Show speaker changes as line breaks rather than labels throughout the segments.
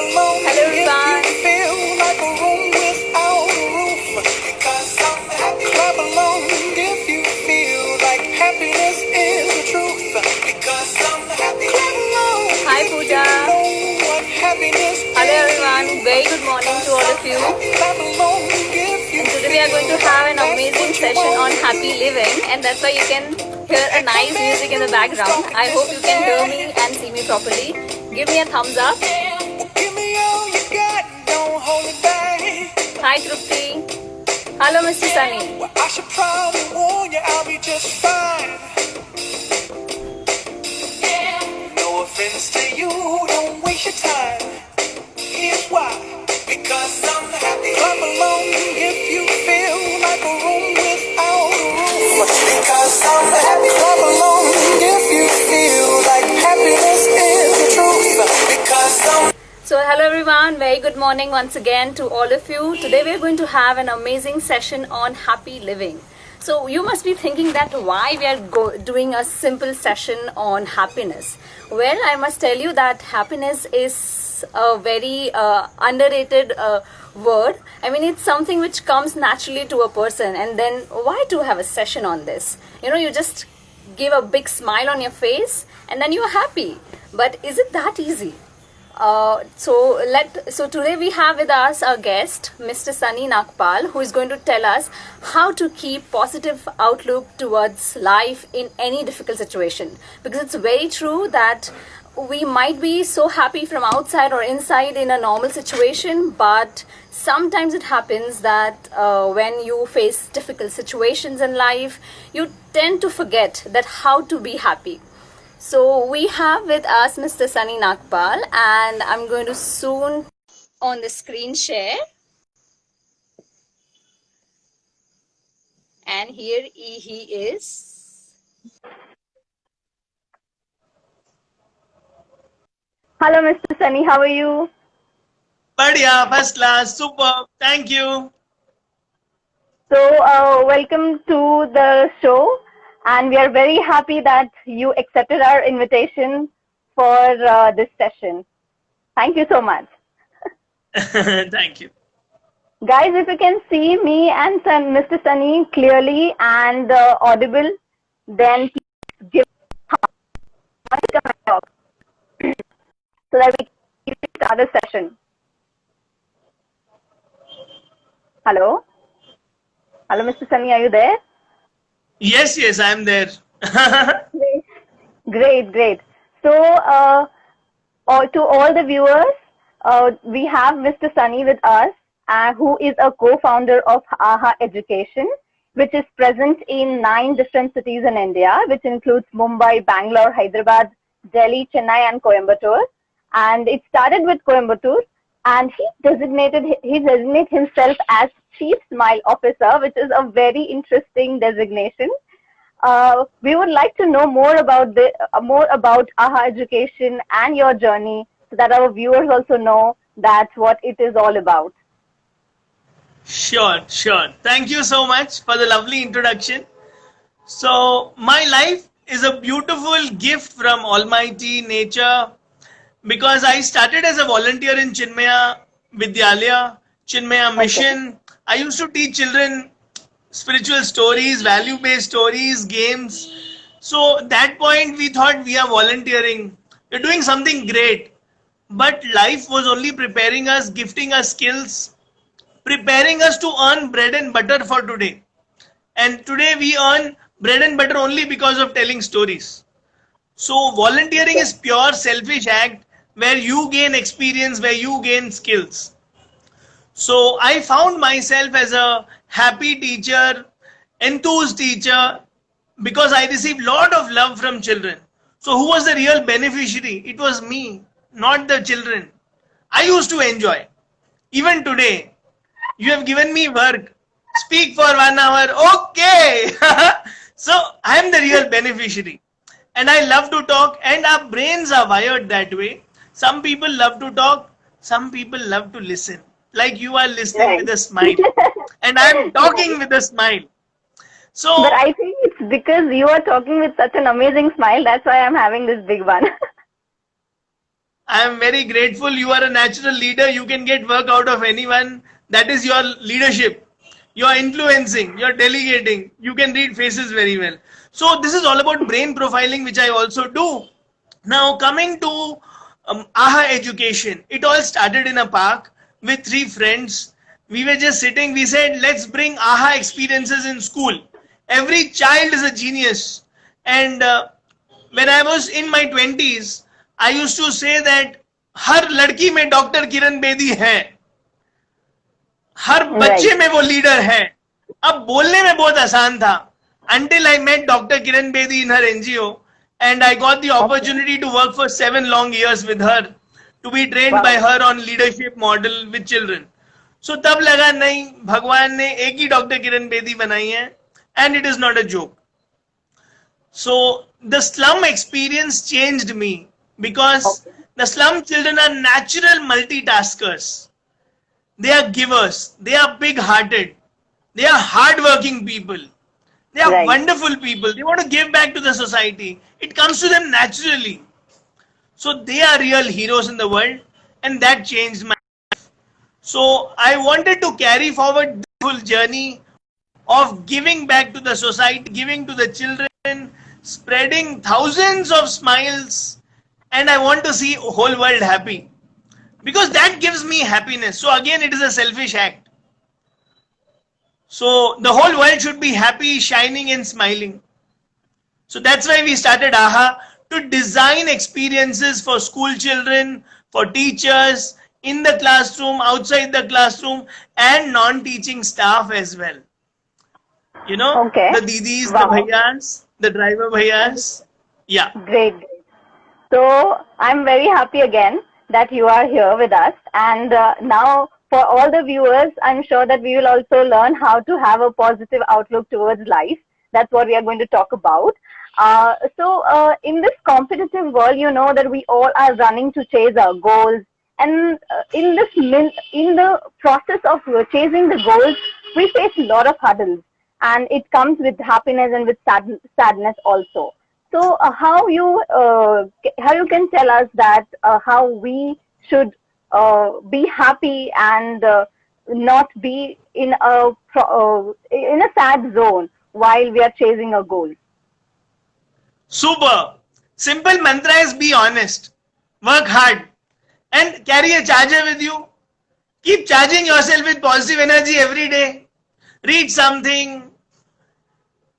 Hello everyone.
Feel like a room without a roof. Because I'm happy. Clap along if you feel like happiness is the truth. Because I'm happy. Clap along.
Hi Pooja.
What happiness
Hello everyone. Very good morning to all of you.
Clap along if you
And today we are going to have an amazing session on happy living, and that's why you can hear a nice music in the background. I hope you can hear me and see me properly. Give me a thumbs up.
Give me all you got, don't hold it back.
Hi Trupti. Hello Mr. Sunny.
Well, I should probably warn you, I'll be just fine. No offense to you, don't waste your time. Here's why. Because I'm happy. Clap along if you feel like a room without a roof. Because I'm happy. Clap along if you feel like happiness is the truth. Because I'm
So hello everyone, very good morning once again to all of you. Today we are going to have an amazing session on happy living. So you must be thinking that why we are doing a simple session on happiness. Well, I must tell you that happiness is a very underrated word. I mean, it's something which comes naturally to a person, and then why to have a session on this? You know, you just give a big smile on your face and then you're happy. But is it that easy? So today we have with us a guest, Mr. Sunny Nagpal, who is going to tell us how to keep positive outlook towards life in any difficult situation. Because it's very true that we might be so happy from outside or inside in a normal situation, but sometimes it happens that when you face difficult situations in life, you tend to forget that how to be happy. So we have with us Mr. Sunny Nagpal, and I'm going to soon on the screen share. And here he is. Hello Mr. Sunny, how are you?
Badhiya, first class, super, thank you.
So welcome to the show, and we are very happy that you accepted our invitation for this session. Thank you so much.
Thank you.
Guys, if you can see me and Mr. Sunny clearly and audible, then please give a comment box so that we can start the session. Hello? Hello, Mr. Sunny, are you there?
Yes, I am there.
Great. So, to all the viewers, we have Mr. Sunny with us, who is a co-founder of AHA Education, which is present in 9 different cities in India, which includes Mumbai, Bangalore, Hyderabad, Delhi, Chennai, and Coimbatore. And it started with Coimbatore, and he designates himself as Chief Smile Officer, which is a very interesting designation. We would like to know more about AHA Education and your journey, so that our viewers also know that's what it is all about.
Sure. Thank you so much for the lovely introduction. So, my life is a beautiful gift from Almighty Nature because I started as a volunteer in Chinmaya Vidyalaya, Chinmaya Mission. I used to teach children spiritual stories, value-based stories, games. So at that point we thought we are volunteering, we're doing something great. But life was only preparing us, gifting us skills, preparing us to earn bread and butter for today. And today we earn bread and butter only because of telling stories. So volunteering is pure selfish act where you gain experience, where you gain skills. So I found myself as a happy teacher, enthused teacher, because I received lot of love from children. So who was the real beneficiary? It was me, not the children. I used to enjoy. Even today, you have given me work. Speak for 1 hour. Okay. So I am the real beneficiary. And I love to talk, and our brains are wired that way. Some people love to talk, some people love to listen. Like you are listening with a smile. And I am talking with a smile. So,
but I think it's because you are talking with such an amazing smile. That's why I'm having this big one.
I am very grateful. You are a natural leader. You can get work out of anyone. That is your leadership. You're influencing, you're delegating. You can read faces very well. So this is all about brain profiling, which I also do. Now coming to AHA education, it all started in a park with 3 friends. We were just sitting, we said, let's bring AHA experiences in school. Every child is a genius. And when I was in my 20s, I used to say that हर लड़की में doctor Kiran Bedi है, हर बच्चे में वो leader है. अब बोलने में बहुत आसान था until I met Dr. Kiran Bedi in her NGO and I got the opportunity to work for 7 long years with her, to be trained by her on leadership model with children. So तब लगा नहीं, भगवान ने एक ही doctor Kiran Bedi बनाई है and it is not a joke. So the slum experience changed me because the slum children are natural multitaskers. They are givers. They are big-hearted. They are hard-working people. They are wonderful people. They want to give back to the society. It comes to them naturally. So they are real heroes in the world, and that changed my life. So I wanted to carry forward the full journey of giving back to the society, giving to the children, spreading thousands of smiles, and I want to see whole world happy. Because that gives me happiness. So again, it is a selfish act. So the whole world should be happy, shining and smiling. So that's why we started AHA, to design experiences for school children, for teachers, in the classroom, outside the classroom, and non-teaching staff as well. You know, the didis, the bhaiyas, the driver bhaiyas. Yeah.
Great. So I'm very happy again that you are here with us, and now for all the viewers, I'm sure that we will also learn how to have a positive outlook towards life. That's what we are going to talk about. So in this competitive world, you know that we all are running to chase our goals, and in the process of chasing the goals, we face a lot of hurdles, and it comes with happiness and with sadness also. So how you can tell us that how we should be happy and not be in a sad zone while we are chasing a goal?
Super. Simple mantra is be honest, work hard, and carry a charger with you. Keep charging yourself with positive energy every day. Read something.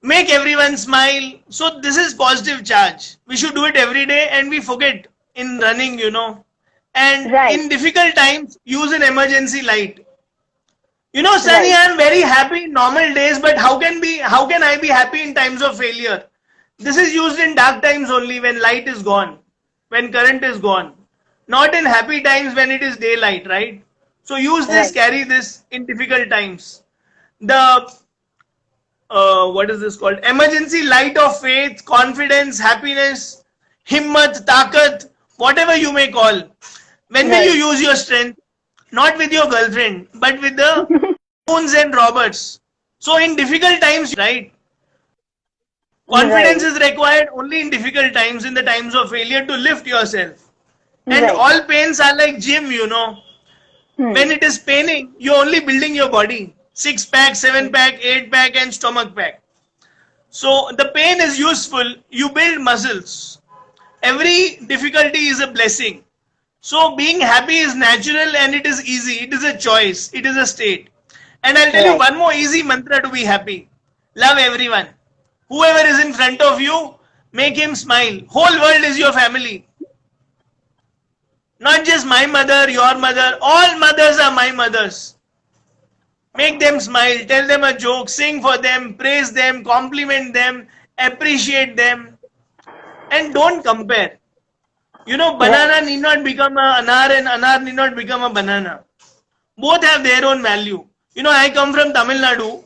Make everyone smile. So this is positive charge. We should do it every day, and we forget in running, you know. And in difficult times, use an emergency light. You know, Sunny, I am very happy in normal days, but how can I be happy in times of failure? This is used in dark times only, when light is gone, when current is gone. Not in happy times when it is daylight, right? So use this, carry this in difficult times. The what is this called? Emergency light of faith, confidence, happiness, himmat, taqat, whatever you may call. When will you use your strength? Not with your girlfriend, but with the Moons and Roberts. So in difficult times, right? Confidence is required only in difficult times, in the times of failure, to lift yourself. And all pains are like gym, you know. When it is paining, you're only building your body. 6-pack, 7-pack, 8-pack and stomach pack. So the pain is useful. You build muscles. Every difficulty is a blessing. So being happy is natural and it is easy. It is a choice. It is a state. And I'll tell you one more easy mantra to be happy. Love everyone. Whoever is in front of you, make him smile. Whole world is your family. Not just my mother, your mother. All mothers are my mothers. Make them smile, tell them a joke, sing for them, praise them, compliment them, appreciate them, and don't compare. You know, banana need not become an anar and anar need not become a banana. Both have their own value. You know, I come from Tamil Nadu.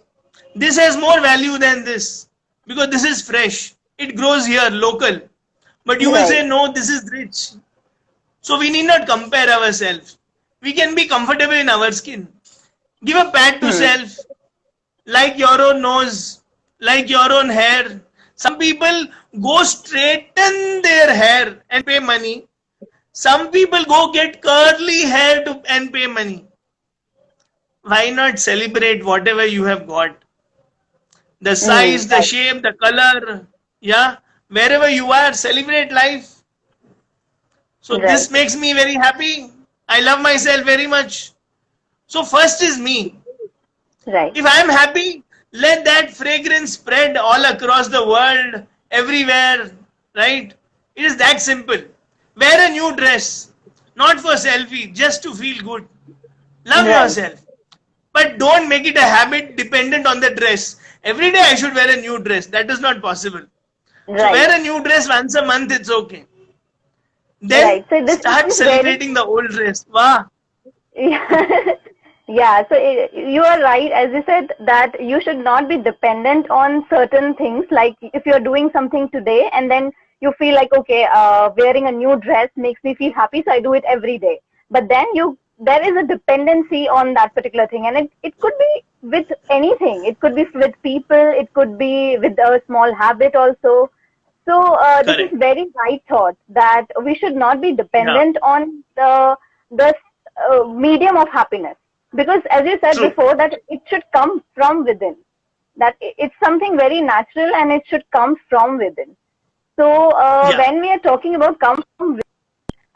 This has more value than this because this is fresh. It grows here, local. But you will say, no, this is rich. So we need not compare ourselves. We can be comfortable in our skin. Give a pat to self, like your own nose, like your own hair. Some people go straighten their hair and pay money. Some people go get curly hair and pay money. Why not celebrate whatever you have got? The size, the shape, the color, yeah, wherever you are, celebrate life. So this makes me very happy. I love myself very much. So first is me.
Right.
If I am happy, let that fragrance spread all across the world, everywhere, right? It is that simple. Wear a new dress, not for selfie, just to feel good. Love yourself. But don't make it a habit dependent on the dress. Every day I should wear a new dress. That is not possible. So wear a new dress once a month, it's okay. Then
So this
start
is
celebrating the old dress. Wow.
Yeah, so you are right, as you said, that you should not be dependent on certain things. Like if you're doing something today and then you feel like, okay, wearing a new dress makes me feel happy, so I do it every day. But then there is a dependency on that particular thing, and it could be with anything. It could be with people, it could be with a small habit also. So this is very right thought, that we should not be dependent on the medium of happiness. Because as you said before, that it should come from within. That it's something very natural and it should come from within. So when we are talking about come from within,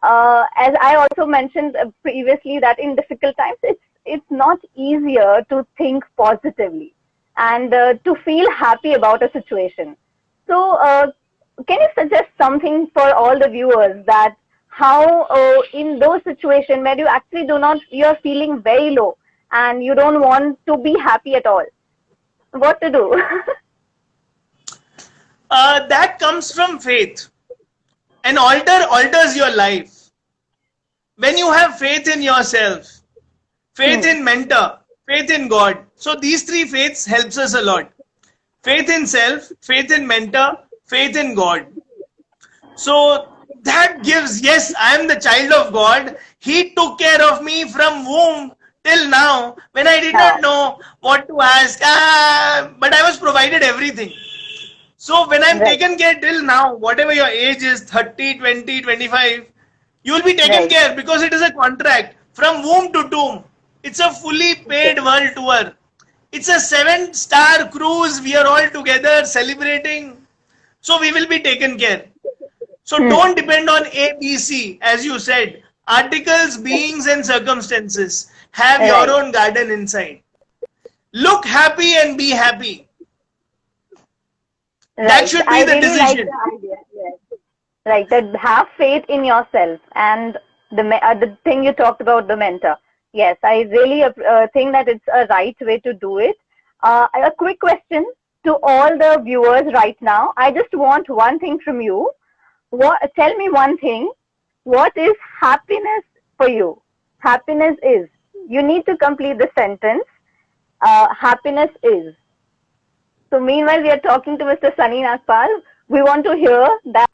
as I also mentioned previously, that in difficult times, it's not easier to think positively and to feel happy about a situation. So can you suggest something for all the viewers, that how in those situations where you actually you're feeling very low and you don't want to be happy at all, what to do?
That comes from faith. An altar alters your life. When you have faith in yourself, faith in mentor, faith in God. So these three faiths helps us a lot. Faith in self, faith in mentor, faith in God. So that gives, yes, I am the child of God. He took care of me from womb till now, when I did not know what to ask. But I was provided everything. So when I'm taken care till now, whatever your age is, 30, 20, 25, you will be taken care, because it is a contract from womb to tomb. It's a fully paid world tour. It's a 7-star cruise. We are all together celebrating. So we will be taken care. So don't depend on A, B, C, as you said. Articles, beings, and circumstances. Have your own garden inside. Look happy and be happy. That should be the decision.
Right, that have faith in yourself, and the thing you talked about, the mentor. Yes, I really think that it's a right way to do it. A quick question to all the viewers right now. I just want one thing from you. Tell me one thing. What is happiness for you? Happiness is. You need to complete the sentence. Happiness is. So meanwhile, we are talking to Mr. Sunny Nagpal. We want to hear that.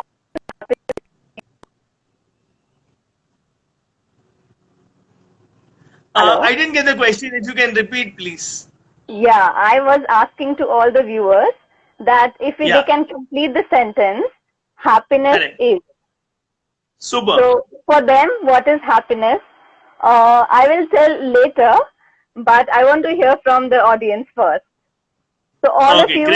I didn't get the question. If you can repeat, please.
Yeah, I was asking to all the viewers that if they can complete the sentence, happiness is.
Super.
So for them, what is happiness? I will tell later, but I want to hear from the audience first. So all of you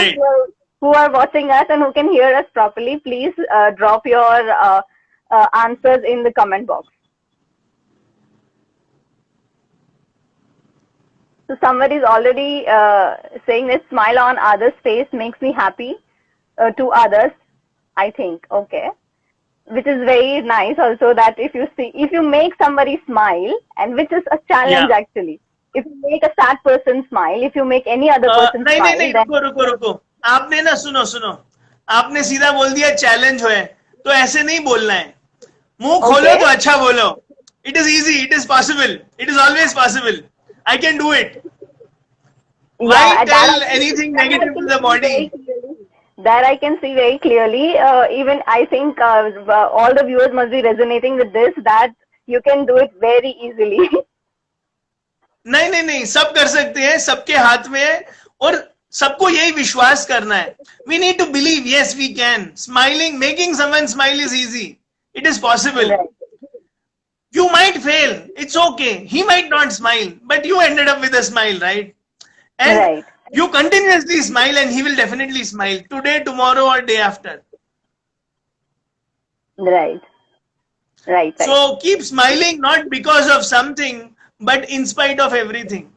who are watching us and who can hear us properly, please drop your answers in the comment box. So somebody is already saying that smile on others' face makes me happy to others, I think. Okay. Which is very nice also, that if you make somebody smile, and which is a challenge actually. If you make a sad person smile, if you make any other person smile.
नहीं, रुको. आपने ना सुनो. आपने सीधा बोल दिया challenge है, तो ऐसे नहीं बोलना है. मुंह खोलो तो अच्छा बोलो. It is easy. It is possible. It is always possible. I can do it. Why tell anything negative to the body?
That I can see very clearly. Even I think all the viewers must be resonating with this, that you can do it very easily.
नहीं, सब कर सकते हैं, सबके हाथ में है, और सबको यही विश्वास करना है. We need to believe, yes, we can. Smiling, making someone smile is easy. It is possible. You might fail. It's okay. He might not smile, but you ended up with a smile, right? And
Right.
you continuously smile and he will definitely smile today, tomorrow, or day after.
Right. Right. Right.
So keep smiling, not because of something, but in spite of everything.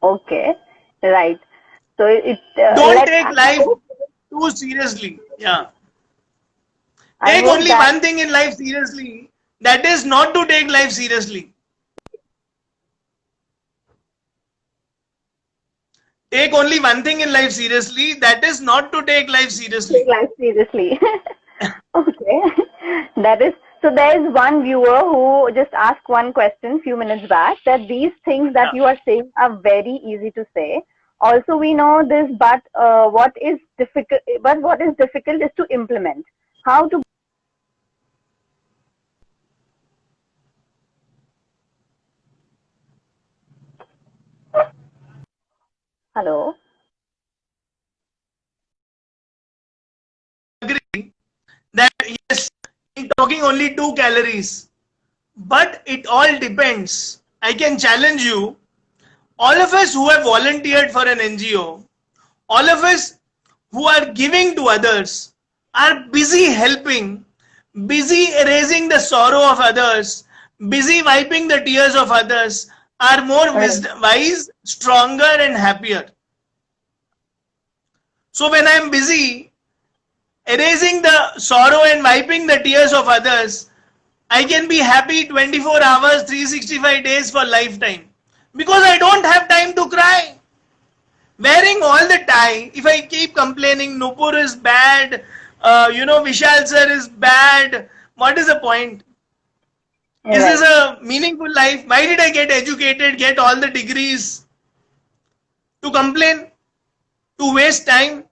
Okay. Right. So
Don't take life too seriously. Yeah.
I
Take
hope
only
that
one thing in life seriously. That is not to take life seriously. Take only one thing in life seriously. That is not to take life
take
seriously.
life seriously. Okay. That is, so there is one viewer who just asked one question few minutes back, that these things that
Yeah.
you are saying are very easy to say. Also, we know this, but what is difficult is to implement. How to. Hello.
Agree that yes, I'm talking only 2 calories, but it all depends. I can challenge you. All of us who have volunteered for an NGO, all of us who are giving to others, are busy helping, busy erasing the sorrow of others, busy wiping the tears of others, are more
Right.
wise, stronger, and happier. So when I am busy erasing the sorrow and wiping the tears of others, I can be happy 24 hours, 365 days for lifetime. Because I don't have time to cry. Wearing all the tie, if I keep complaining, Nupur is bad, Vishal sir is bad, what is the point? Is this
Right.
a meaningful life? Why did I get educated, get all the degrees? To complain? To waste time?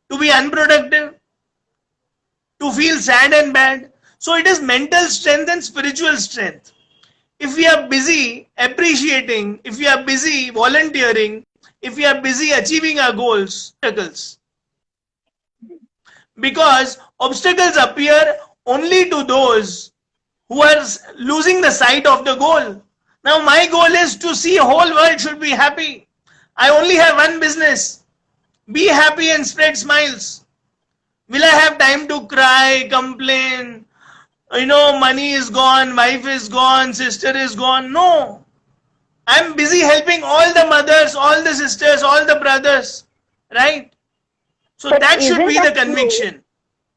To be unproductive? To feel sad and bad? So it is mental strength and spiritual strength. If we are busy appreciating, if we are busy volunteering, if we are busy achieving our goals, obstacles. Because obstacles appear only to those who are losing the sight of the goal. Now my goal is to see whole world should be happy. I only have one business. Be happy and spread smiles. Will I have time to cry, complain? Money is gone, wife is gone, sister is gone. No. I'm busy helping all the mothers, all the sisters, all the brothers. Right? So
But
that should
isn't
be the
that true?
conviction.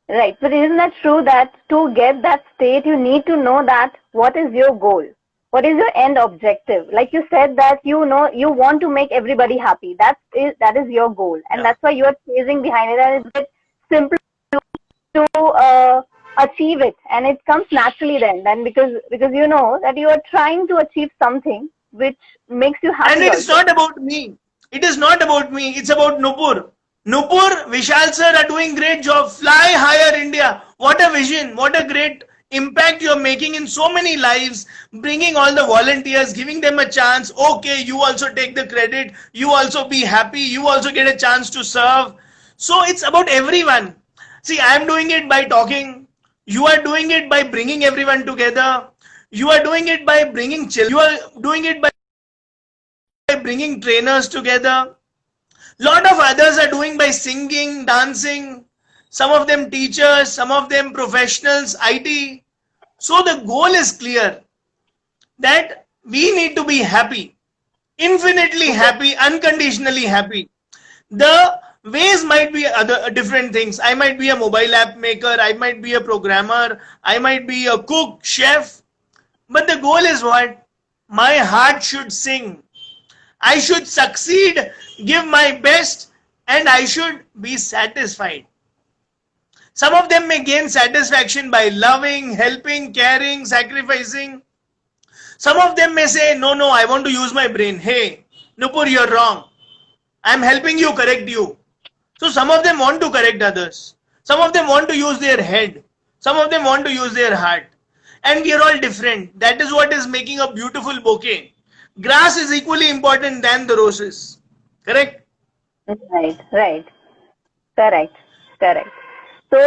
Right. But isn't that true that to get that state, you need to know that what is your goal? What is your end objective? Like you said that you know you want to make everybody happy. That is your goal, and
Yeah.
that's why you are chasing behind it. And it's simple to achieve it, and it comes naturally then because you know that you are trying to achieve something which makes you
And
happy
it's
also.
not about me. It is not about me. It's about Nupur. Nupur, Vishal sir are doing great job. Fly higher India. What a vision. What a great impact you're making in so many lives, bringing all the volunteers, giving them a chance. Okay, you also take the credit. You also be happy. You also get a chance to serve. So it's about everyone. See, I'm doing it by talking. You are doing it by bringing everyone together. You are doing it by bringing children. You are doing it by bringing trainers together. Lot of others are doing by singing, dancing. Some of them teachers, some of them professionals, IT. So the goal is clear that we need to be happy, infinitely happy, unconditionally happy. The ways might be other different things. I might be a mobile app maker, I might be a programmer, I might be a cook, chef. But the goal is what? My heart should sing. I should succeed, give my best, and I should be satisfied. Some of them may gain satisfaction by loving, helping, caring, sacrificing. Some of them may say, no, no, I want to use my brain. Hey, Nupur, you're wrong. I'm helping you correct you. So some of them want to correct others. Some of them want to use their head. Some of them want to use their heart. And we are all different. That is what is making a beautiful bouquet. Grass is equally important than the roses. Correct?
Right. Right. Correct. Correct. So,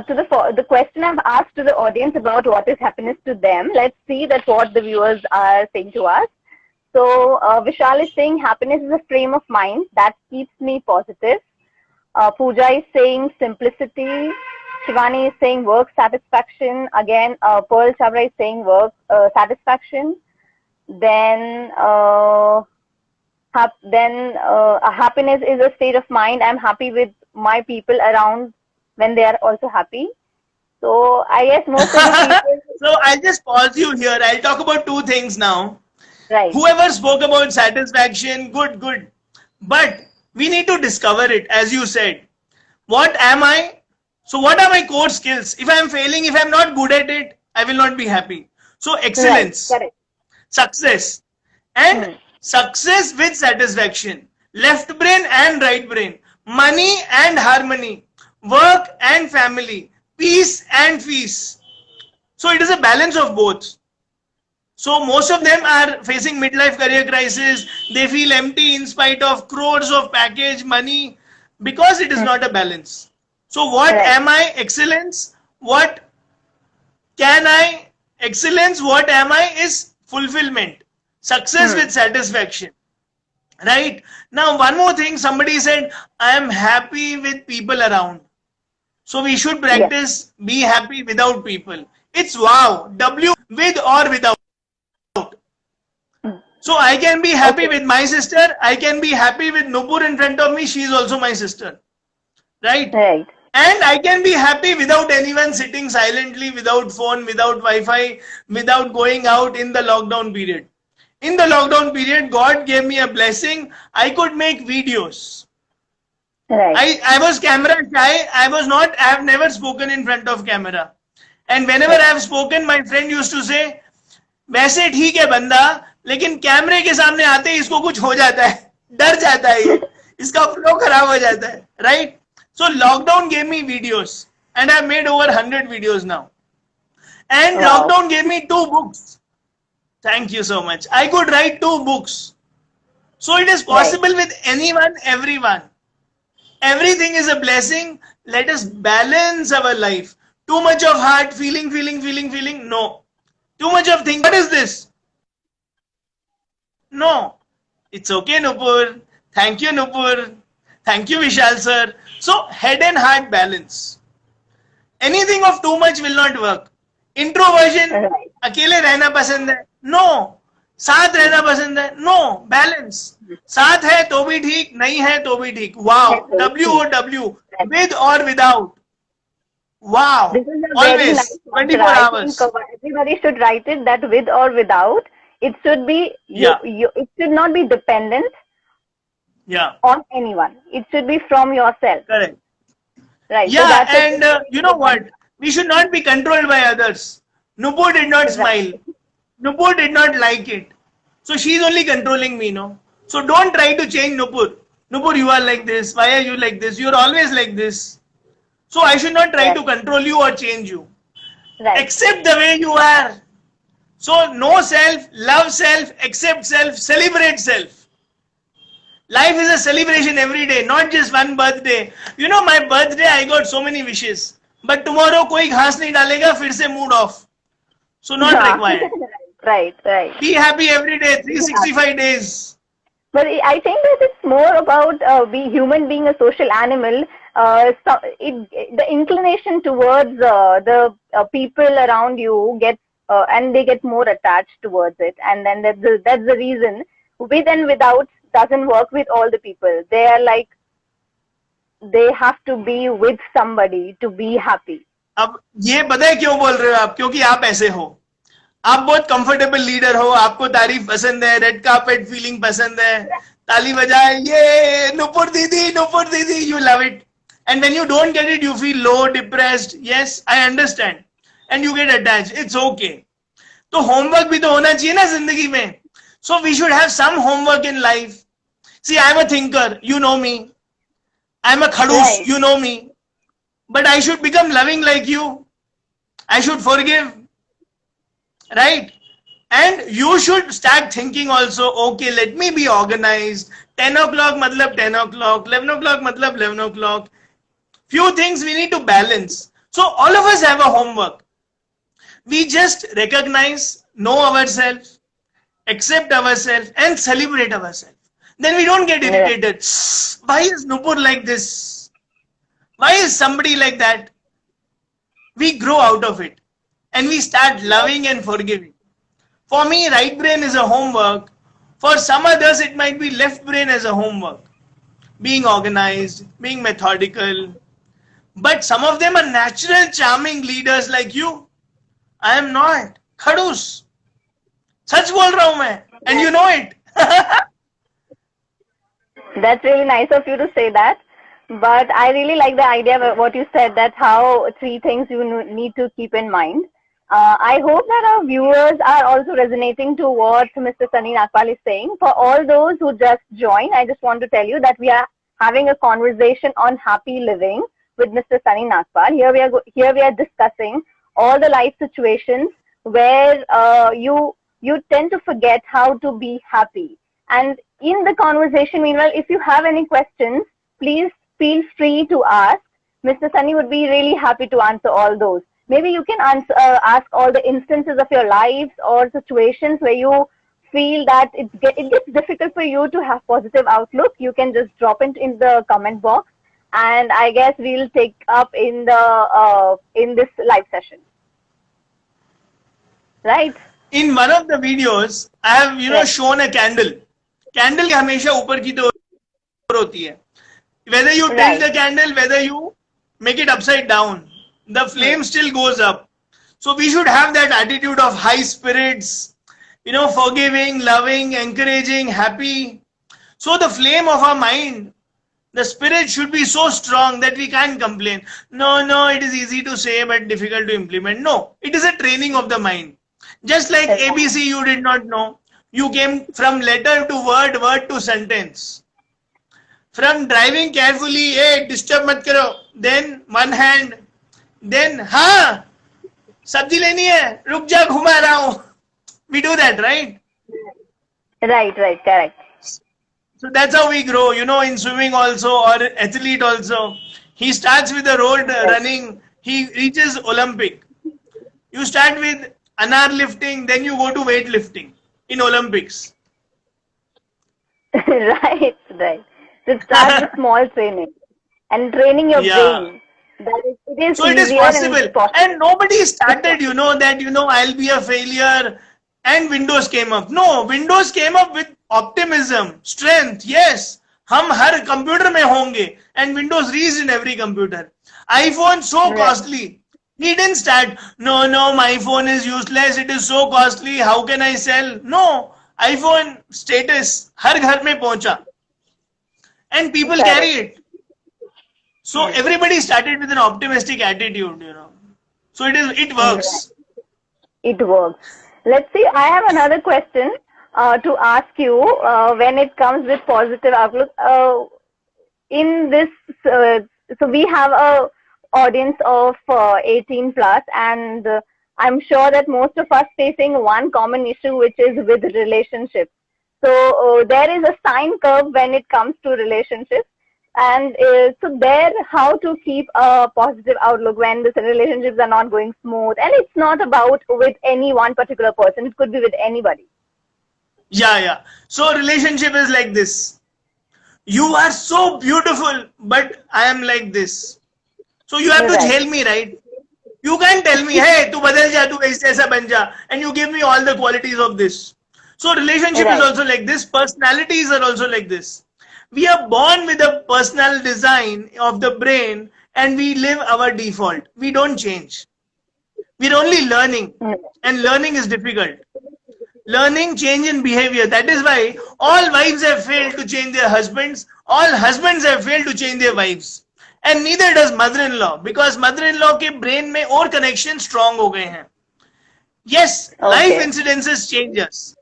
to the question I've asked to the audience about what is happiness to them, let's see that what the viewers are saying to us. So, Vishal is saying happiness is a frame of mind that keeps me positive. Pooja is saying simplicity. Shivani is saying work satisfaction. Again, Pearl Chabra is saying work satisfaction. Then, happiness is a state of mind. I'm happy with my people around when they are also happy. So I guess most of the people.
So I'll just pause you here. I'll talk about two things now.
Right.
Whoever spoke about satisfaction, good. But we need to discover it, as you said. What am I? So what are my core skills? If I'm failing, if I'm not good at it, I will not be happy. So excellence,
Right.
success, and success with satisfaction, left brain and right brain, money and harmony, work and family, peace and peace. So it is a balance of both. So most of them are facing midlife career crisis. They feel empty in spite of crores of package money because it is not a balance. So what
Right.
am I? Excellence. What can I? Excellence. What am I? Is fulfillment. Success with satisfaction. Right? Now one more thing. Somebody said, I am happy with people around. So we should practice be happy without people. It's wow. W with or without. So I can be happy with my sister. I can be happy with Nupur in front of me. She is also my sister. Right?
Right.
And I can be happy without anyone sitting silently, without phone, without Wi-Fi, without going out in the lockdown period. In the lockdown period, God gave me a blessing. I could make videos.
Right.
I was camera shy. I have never spoken in front of camera. And whenever I have spoken, my friend used to say, वैसे ठीक है बंदा, लेकिन कैमरे के सामने आते ही इसको कुछ हो जाता है, डर जाता है ये, इसका फ्लो खराब हो जाता है, right? So lockdown gave me videos, and I made over 100 videos now. And
Wow.
lockdown gave me 2 books. Thank you so much. I could write 2 books. So it is possible with anyone, everyone. Everything is a blessing. Let us balance our life. Too much of heart, feeling. No. Too much of thing. What is this? No. It's okay, Nupur. Thank you, Nupur. Thank you, Vishal sir. So head and heart balance. Anything of too much will not work. Introversion.
Right.
अकेले रहना पसंद है? No. साथ रहना पसंद है? No. Balance. साथ है तो भी ठीक, नहीं है तो भी ठीक. Wow. WOW. With or without. Wow.
This is a very
Always.
nice
24
mantra. I
hours.
think everybody should write it that with or without. It should be it should not be dependent
Yeah.
on anyone. It should be from yourself.
Correct.
Right. So
Yeah,
that's
and you know what? We should not be controlled by others. Nupur did not smile. Nupur did not like it. So she's only controlling me, no? So don't try to change Nupur. Nupur, you are like this. Why are you like this? You're always like this. So I should not try to control you or change you.
right.
Accept the way you are. So know self, love self, accept self, celebrate self. Life is a celebration every day, not just one birthday. You know, my birthday, I got so many wishes. But tomorrow, कोई घास नहीं डालेगा, फिर से mood off. So not required.
Right.
Be happy every day, 365 days.
But I think that it's more about human being a social animal. The inclination towards the people around you gets and they get more attached towards it, and then that's the reason with and without doesn't work with all the people. They are like they have to be with somebody to be happy.
अब ये पता है क्यों बोल रहे हो आप? क्योंकि आप ऐसे हो. आप बहुत कंफर्टेबल लीडर हो, आपको तारीफ पसंद है, रेड कार्पेट फीलिंग पसंद है, ताली बजाए, ये नुपुर दीदी, you love it. And when you don't get it, you feel low, depressed. Yes, I understand. And you get attached. It's okay. तो होमवर्क भी तो होना चाहिए ना जिंदगी में. So we should have some homework in life. See, I'm a thinker. You know me. I'm a khadus.
Right.
You know me. But I should become loving like you. I should forgive. Right? And you should start thinking also, okay, let me be organized. 10 o'clock matlab 10 o'clock. 11 o'clock matlab 11 o'clock. few things we need to balance. So all of us have a homework. We just recognize, know ourselves, accept ourselves, and celebrate ourselves. Then we don't get irritated. Why is Nupur like this? Why is somebody like that? We grow out of it and we start loving and forgiving. For me, right brain is a homework. For some others, it might be left brain as a homework. Being organized, being methodical. But some of them are natural, charming leaders like you. I am not. खड़ूस. सच बोल रहा हूं मैं. And you know it.
That's really nice of you to say that. But I really like the idea of what you said, that how 3 things you need to keep in mind. I hope that our viewers are also resonating to what Mr. Sunny Nagpal is saying. For all those who just joined, I just want to tell you that we are having a conversation on happy living with Mr. Sunny Nagpal. Here we are discussing all the life situations where you tend to forget how to be happy. And in the conversation, meanwhile, if you have any questions, please feel free to ask. Mr. Sunny would be really happy to answer all those. Maybe you can ask all the instances of your lives or situations where you feel that it gets difficult for you to have positive outlook. You can just drop it in the comment box, and I guess we'll take up in this live session. Right?
In one of the videos, I have shown a candle. Candle हमेशा ऊपर की तरफ होती है. Whether you tilt the candle, whether you make it upside down, the flame still goes up. So we should have that attitude of high spirits, forgiving, loving, encouraging, happy. So the flame of our mind, the spirit should be so strong that we can't complain. No, it is easy to say but difficult to implement. No, it is a training of the mind. Just like ABC you did not know. You came from letter to word, word to sentence. From driving carefully, hey, disturb mat karo. Then one hand. Then, हाँ, सब्जी लेनी है, रुक जा, घुमा रहा हूँ. We do that, right?
Right, correct.
So that's how we grow, in swimming also, or athlete also. He starts with the road running, he reaches Olympic. You start with anar lifting, then you go to weight lifting in Olympics.
Right. So start with small training and training your brain.
So it is possible. And nobody started, that, I'll be a failure and Windows came up. No, Windows came up with optimism, strength. Yes, हम हर computer में होंगे, and Windows reached in every computer. iPhone so costly. He didn't start, no, my phone is useless. It is so costly. How can I sell? No, iPhone status हर घर में पहुंचा. And people carry it. So everybody started with an optimistic attitude, So it works.
It works. Let's see. I have another question to ask you when it comes with positive outlook. In this, so we have a audience of 18 plus, and I'm sure that most of us facing one common issue, which is with relationships. So there is a sine curve when it comes to relationships. And so there, how to keep a positive outlook when the relationships are not going smooth. And it's not about with any one particular person. It could be with anybody.
Yeah. So relationship is like this. You are so beautiful, but I am like this. So you have to tell me, right? You can't tell me, hey, tu badal ja, tu aisa ban ja, and you give me all the qualities of this. So relationship is also like this. Personalities are also like this. We are born with a personal design of the brain and we live our default. We don't change. We're only learning, and learning is difficult. Learning change in behavior. That is why all wives have failed to change their husbands. All husbands have failed to change their wives. And neither does mother-in-law, because mother-in-law के brain में और connection strong हो गए हैं. Yes, life incidences change us.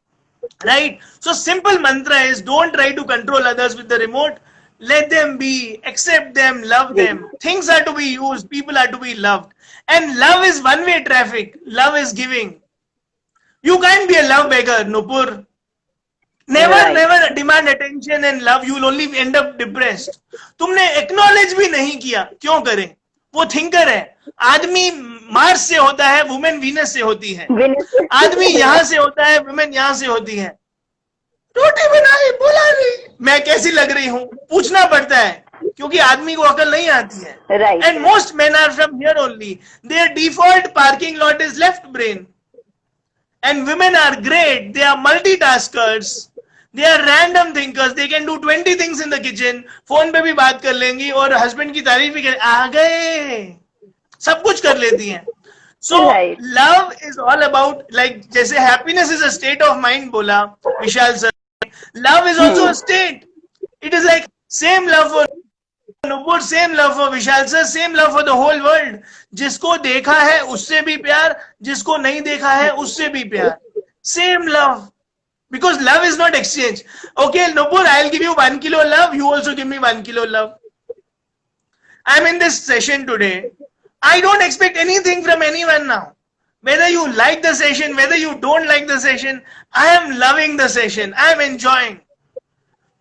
Right? So simple mantra is, don't try to control others with the remote. Let them be, accept them, love them. Things are to be used, people are to be loved. And love is one-way traffic. Love is giving. You can't be a love beggar, Nupur. Never,
Right.
never demand attention and love. You will only end up depressed. तुमने acknowledge भी नहीं किया, क्यों करें? वो thinker है. आदमी Mars से होता है, वुमेन वीनस से होती है. आदमी यहाँ से होता है, वुमेन यहाँ से होती है. रोटी बनाई, बोला नहीं, मैं कैसी लग रही हूँ, पूछना पड़ता है, क्योंकि आदमी को अकल नहीं आती है.
Right.
And most men are from here only. Their default parking lot is left brain. And women are great. They are multitaskers. They are random thinkers. They can do 20 things in the kitchen. Phone पे भी बात कर लेंगी और husband की तारीफ भी कर, आ गए, सब कुछ कर लेती हैं. So
Right.
love is all about, like, जैसे happiness is a state of mind बोला विशाल sir, love is also a state. It is like same love for Nupur, same love for Vishal sir, same love for the whole world. जिसको देखा है उससे भी प्यार, जिसको नहीं देखा है उससे भी प्यार. Same love. Because love is not exchange. Okay, Nupur, I'll give you 1 kilo love, you also give me 1 kilo love. I'm in this session today. I don't expect anything from anyone now. Whether you like the session, whether you don't like the session, I am loving the session. I am enjoying.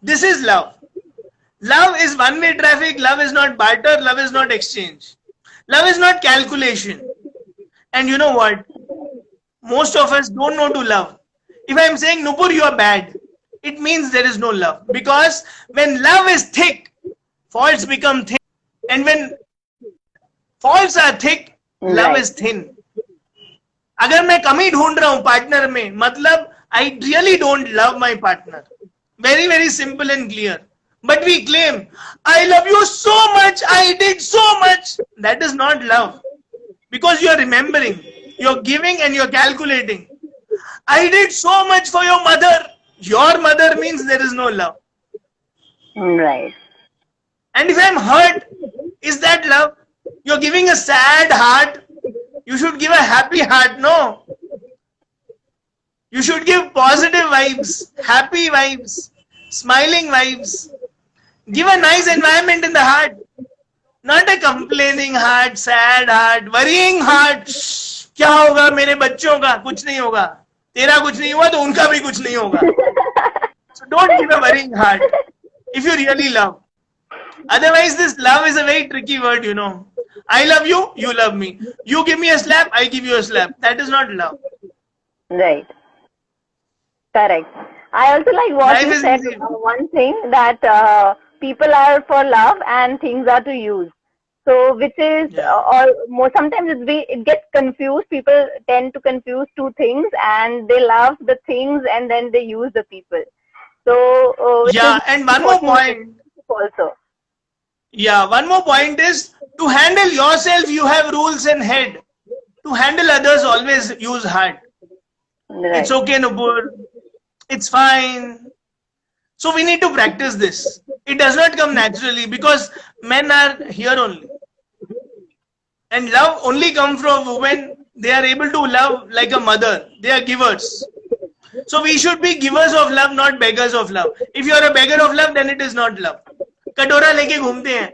This is love. Love is one-way traffic. Love is not barter. Love is not exchange. Love is not calculation. And you know what? Most of us don't know to love. If I am saying, Nupur, you are bad, it means there is no love. Because when love is thick, faults become thin. And when faults are thick, love
Right.
is thin. अगर मैं कमी ढूंढ रहा हूं partner में, मतलब I really don't love my partner. Very, very simple and clear. But we claim, I love you so much, I did so much. That is not love. Because you are remembering, you're giving and you're calculating. I did so much for your mother. Your mother means there is no love.
Right.
And if I'm hurt, is that love? You're giving a sad heart. You should give a happy heart, no? You should give positive vibes, happy vibes, smiling vibes. Give a nice environment in the heart. Not a complaining heart, sad heart, worrying heart. क्या होगा मेरे बच्चों का? कुछ नहीं होगा. तेरा कुछ नहीं हुआ तो उनका भी कुछ नहीं होगा. So don't give a worrying heart if you really love. Otherwise, this love is a very tricky word, you know. I love you, you love me. You give me a slap, I give you a slap. That is not love.
Right. Correct. I also like what
Life
you
is
said.
easy.
One thing that people are for love and things are to use. So, which is,
Yeah.
or more sometimes it gets confused. People tend to confuse two things, and they love the things and then they use the people. So, which
Yeah,
is
and one more
important
point.
also.
Yeah, one more point is, to handle yourself, you have rules in head. To handle others, always use heart.
Right.
It's okay, Nupur. It's fine. So we need to practice this. It does not come naturally because men are here only. And love only comes from women. They are able to love like a mother. They are givers. So we should be givers of love, not beggars of love. If you are a beggar of love, then it is not love. कटोरा लेके घूमते हैं,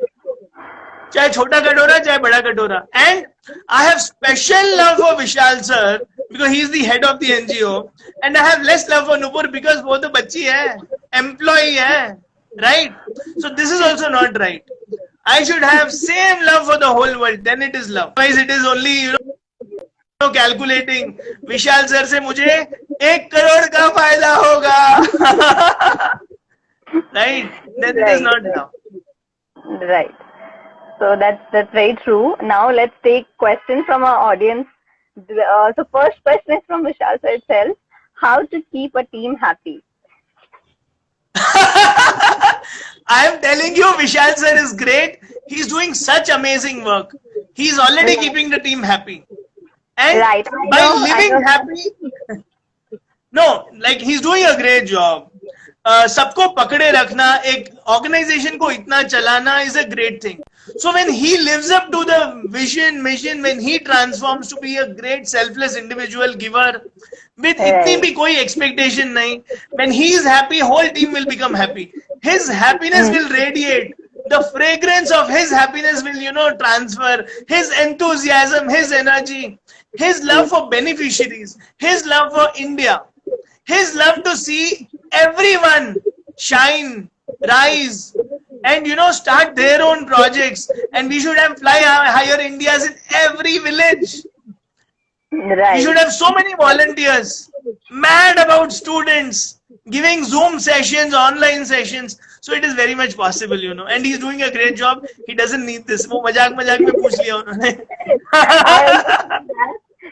चाहे छोटा कटोरा चाहे बड़ा कटोरा. And I have special love for Vishal sir because he is the head of the NGO, and I have less love for Nupur because वो तो बच्ची है, employee है, right? So this is also not right. I should have same love for the whole world, then it is love. Otherwise it is only, you know, calculating. Vishal sir से मुझे 1 crore का फायदा होगा. Right? Then it is not love.
Right. So that's very true. Now let's take questions from our audience. So first question is from Vishal sir itself. How to keep a team happy?
I am telling you, Vishal sir is great. He's doing such amazing work. He's already keeping the team happy. And
Right.
by living happy, no, like he's doing a great job. सबको पकड़े रखना, एक organization को इतना चलाना is a great thing. So when he lives up to the vision, mission, when he transforms to be a great selfless individual giver with इतनी भी कोई expectation नहीं, when he is happy, whole team will become happy. His happiness will radiate. The fragrance of his happiness will, you know, transfer. His enthusiasm, his energy, his love for beneficiaries, his love for India, his love to see everyone shine, rise, and start their own projects. And we should have Fly Higher Indias in every village.
Right.
We should have so many volunteers mad about students giving Zoom sessions, online sessions. So it is very much possible, and he's doing a great job. He doesn't need this. वो मजाक में पूछ लिया उन्होंने.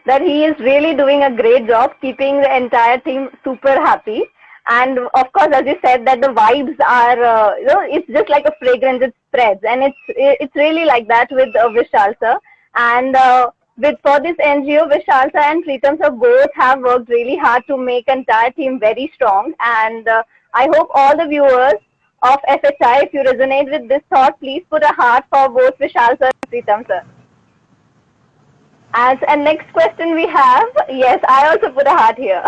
That he is really doing a great job keeping the entire team super happy. And of course, as you said, that the vibes are, it's just like a fragrance, it spreads. And it's really like that with Vishal sir. And for this NGO, Vishal sir and Preetam sir both have worked really hard to make entire team very strong. And I hope all the viewers of FHI, if you resonate with this thought, please put a heart for both Vishal sir and Preetam sir. And next question we have, yes, I also put a heart here.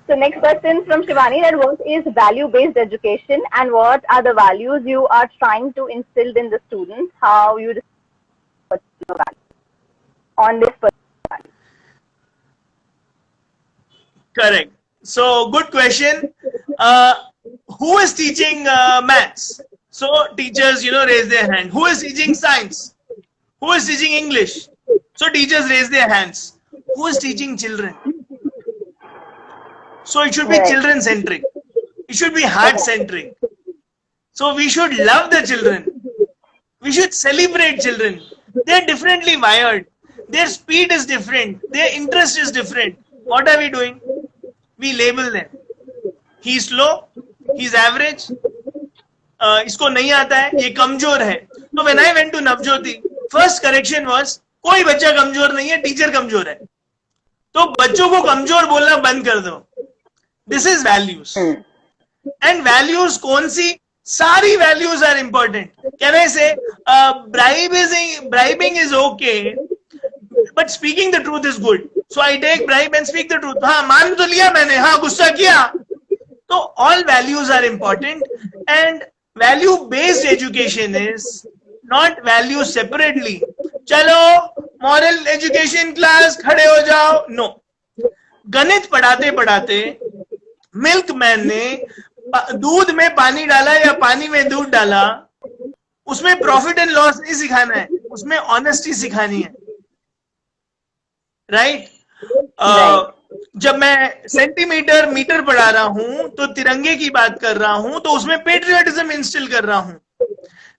So next question from Shivani, that what is value-based education and what are the values you are trying to instill in the students? How you on this particular.
Correct. So good question. Who is teaching maths? So teachers, raise their hand. Who is teaching science? Who is teaching English? So teachers raise their hands. Who is teaching children? So it should be children centric. It should be heart centric. So we should love the children. We should celebrate children. They're differently wired. Their speed is different. Their interest is different. What are we doing? We label them. He's slow. He's average. इसको नहीं आता है. ये कमजोर है. So when I went to Navjyoti, first correction was कोई बच्चा कमजोर नहीं है, टीचर कमजोर है. तो बच्चों को कमजोर बोलना बंद कर दो. This is values. And values कौन सी? सारी values are important. Can I say bribing is okay, but speaking the truth is good. So I take bribe and speak the truth. हाँ मान तो लिया मैंने, हाँ गुस्सा किया. तो all values are important, and value based education is not values separately. चलो moral education class खड़े हो जाओ. No. गणित पढ़ाते पढ़ाते मिल्कमैन ने दूध में पानी डाला या पानी में दूध डाला, उसमें प्रॉफिट एंड लॉस नहीं सिखाना है, उसमें ऑनेस्टी सिखानी है. राइट? जब मैं सेंटीमीटर मीटर पढ़ा रहा हूं तो तिरंगे की बात कर रहा हूं, तो उसमें पेट्रियटिज्म इंस्टिल कर रहा हूं.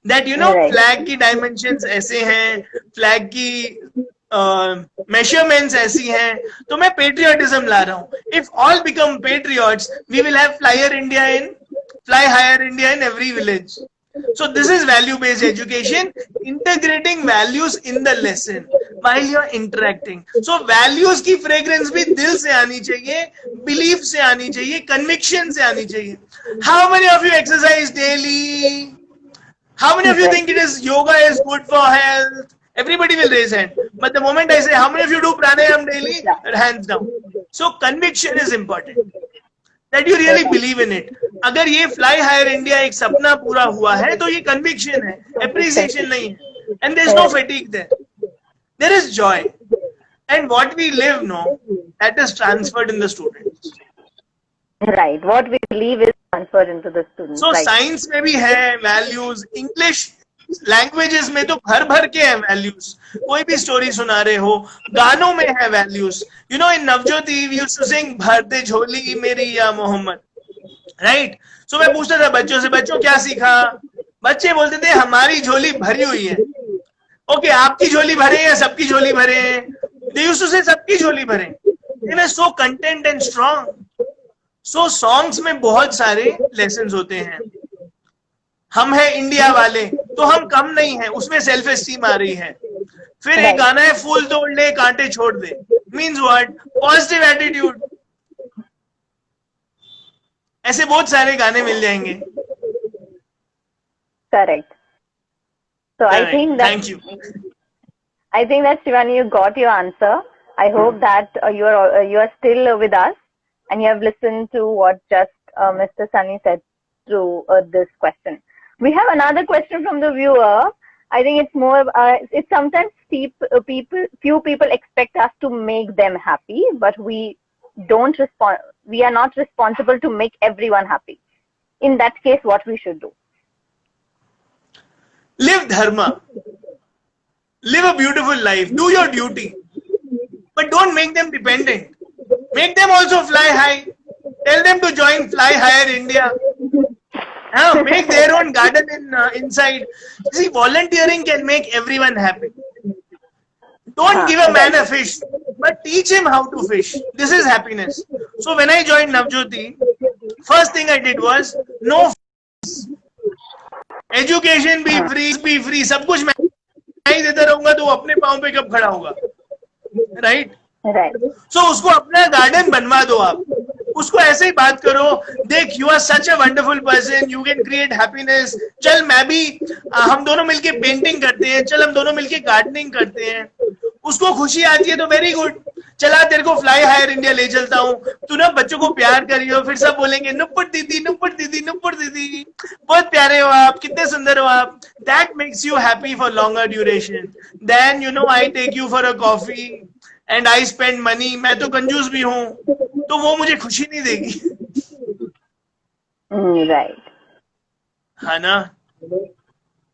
दैट फ्लैग की डायमेंशंस ऐसे हैं, फ्लैग की measurements ऐसी हैं, तो मैं patriotism ला रहा हूँ. If all become patriots, we will have Fly Higher India in every village. So this is value-based education, integrating values in the lesson while you're interacting. So values की fragrance भी दिल से आनी चाहिए, belief से आनी चाहिए, conviction से आनी चाहिए. How many of you exercise daily? How many of you think yoga is good for health? Everybody will raise hand. But the moment I say, how many of you do pranayam daily? Hands down. So conviction is important. That you really believe in it. अगर ये Fly Higher India एक सपना पूरा हुआ है, तो ये conviction है, appreciation नहीं है. And there is no fatigue there. There is joy. And what we live, that is transferred in the students.
Right. What we believe is transferred into the students.
So science में भी है values, English languages में तो भर भर के है values. कोई भी स्टोरी सुना रहे हो, गानों में है values. In Navjyoti we used to sing भरते झोली मेरी या मोहम्मद. राइट? सो मैं पूछता था बच्चों से, बच्चों क्या सीखा? बच्चे बोलते थे हमारी झोली भरी हुई है. ओके, आपकी झोली भरे या सबकी झोली भरे? दे यूज्ड टू से सबकी झोली भरे. They were so content and strong. So songs में बहुत सारे लेसन्स होते हैं. हम है इंडिया वाले, तो हम कम नहीं है, उसमें सेल्फ एस्टीम आ रही है. फिर एक गाना है फूल तोड़ ले कांटे छोड़ दे. Means what? Positive attitude. ऐसे बहुत सारे गाने मिल जाएंगे.
Correct. So I think that,
thank you.
I think that Shivani, you got your answer. I hope that you are still with us and you have listened to what just Mr. Sunny said through this question. We have another question from the viewer. I think it's more. It's sometimes few people expect us to make them happy, but we we are not responsible to make everyone happy. In that case, what we should do?
Live dharma. Live a beautiful life. Do your duty. But don't make them dependent. Make them also fly high. Tell them to join Fly Higher India. Make their own garden inside. See, volunteering can make everyone happy. Don't give a man a fish, but teach him how to fish. This is happiness. So when I joined Navjyoti, first thing I did was no fees. Education be free, सब कुछ मैं ही देता रहूंगा तो वो अपने पाँव पे कब खड़ा होगा, right? So उसको अपना गार्डन बनवा दो आप. उसको ऐसे ही बात करो, देख you are such a wonderful person, you can create happiness. चल मैं भी, हम दोनों मिलके पेंटिंग करते हैं, चल हम दोनों मिलके गार्डनिंग करते हैं. उसको खुशी आती है तो वेरी गुड. चला तेरे को फ्लाई हायर इंडिया ले चलता हूँ, तू ना बच्चों को प्यार करियो, फिर सब बोलेंगे नुपुर दीदी नुपुर दीदी नुपुर दीदी, बहुत प्यारे हो आप, कितने सुंदर हो आप. That makes you happy for longer duration than you know I take you for a coffee and I spend money. मैं तो कंजूस भी हूँ, तो वो मुझे खुशी नहीं देगी.
राइट,
है ना?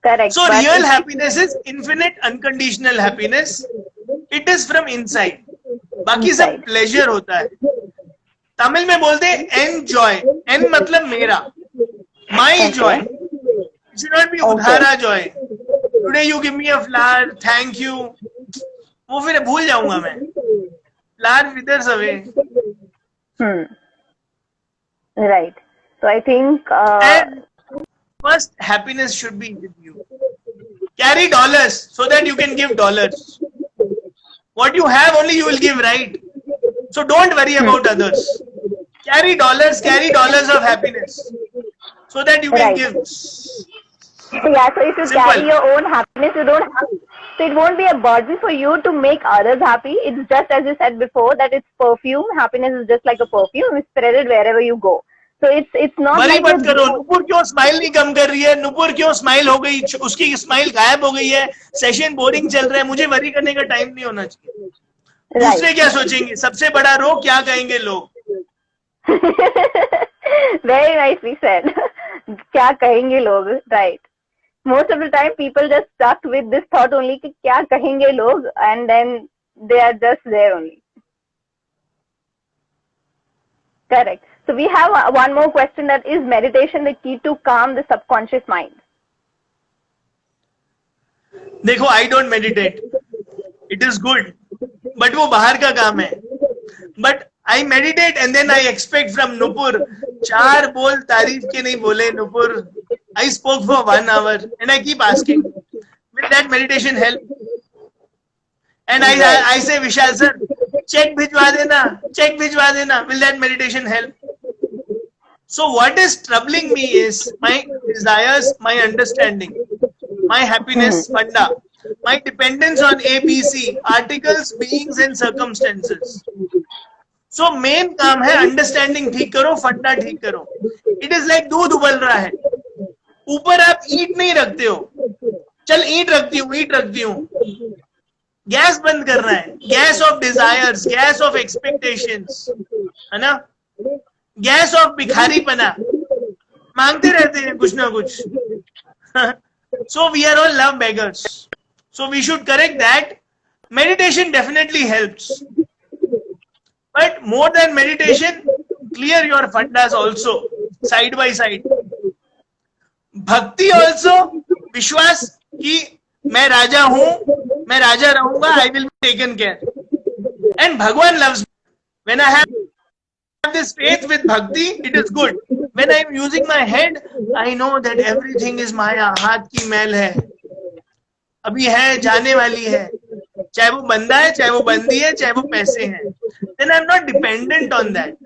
Correct.
So real happiness is infinite unconditional happiness. It is from inside. बाकी सब प्लेजर होता है. तमिल में बोलते हैं एनजॉय. एन मतलब मेरा, my joy. It should not be उधारा joy. Today you give me a flower, thank you. वो फिर भूल जाऊंगा मैं. Flower withers away.
Right. So I think
And first happiness should be with you. Carry dollars so that you can give dollars. What you have only you will give, right? So don't worry about others. Carry dollars of happiness so that you can give.
So yeah, so if you
Simple.
carry your own happiness, you don't have, so it won't be a burden for you to make others happy. It's just as you said before that it's perfume. Happiness is just like a perfume. It's spreaded wherever you go. So it's not
worry
like
मत करो. नुपुर क्यों smile नहीं कम कर रही है? नुपुर क्यों smile हो गई? उसकी स्माइल गायब हो गई है. सेशन बोरिंग चल रहा है. मुझे वरी करने का टाइम नहीं होना चाहिए. दूसरे क्या सोचेंगे? सबसे बड़ा रोग क्या कहेंगे लोग?
Very nicely said. क्या कहेंगे लोग? Right. Most of the time people just stuck with this thought only कि क्या कहेंगे लोग, and then they are just there only. Correct. So we have one more question, that is meditation the key to calm the subconscious mind?
देखो, I don't meditate. It is good. But वो बाहर का काम है. But I meditate and then I expect from Nupur, 4 बोल तारीफ के नहीं बोले Nupur. I spoke for 1 hour and I keep asking, will that meditation help? And I say, Vishal sir, check भिजवा देना, will that meditation help? So what is troubling me is my desires, my understanding, my happiness, funda, my dependence on ABC, articles, beings and circumstances. So main काम है understanding ठीक करो, फंडा ठीक करो. It is like दूध उबल रहा है, ऊपर आप ईंट नहीं रखते हो. चल ईंट रखती हूँ. गैस बंद करना है. Gas of desires, gas of expectations, है ना? गैस ऑफ भिखारीपना. मांगते रहते हैं कुछ ना कुछ. So we are all love beggars. So we should correct that. Meditation definitely helps. But more than meditation, clear your fundas also, side by side. Bhakti also, विश्वास कि मैं राजा हूँ, मैं राजा रहूंगा, I will be taken care. And Bhagwan loves me. When I have this faith with bhakti, it is good. When I am using my head, I know that everything is Maya. हाथ की मैल है, अभी है, जाने वाली है. चाहे वो बंदा है, चाहे वो बंदी है, चाहे वो पैसे हैं. Then I am not dependent on that.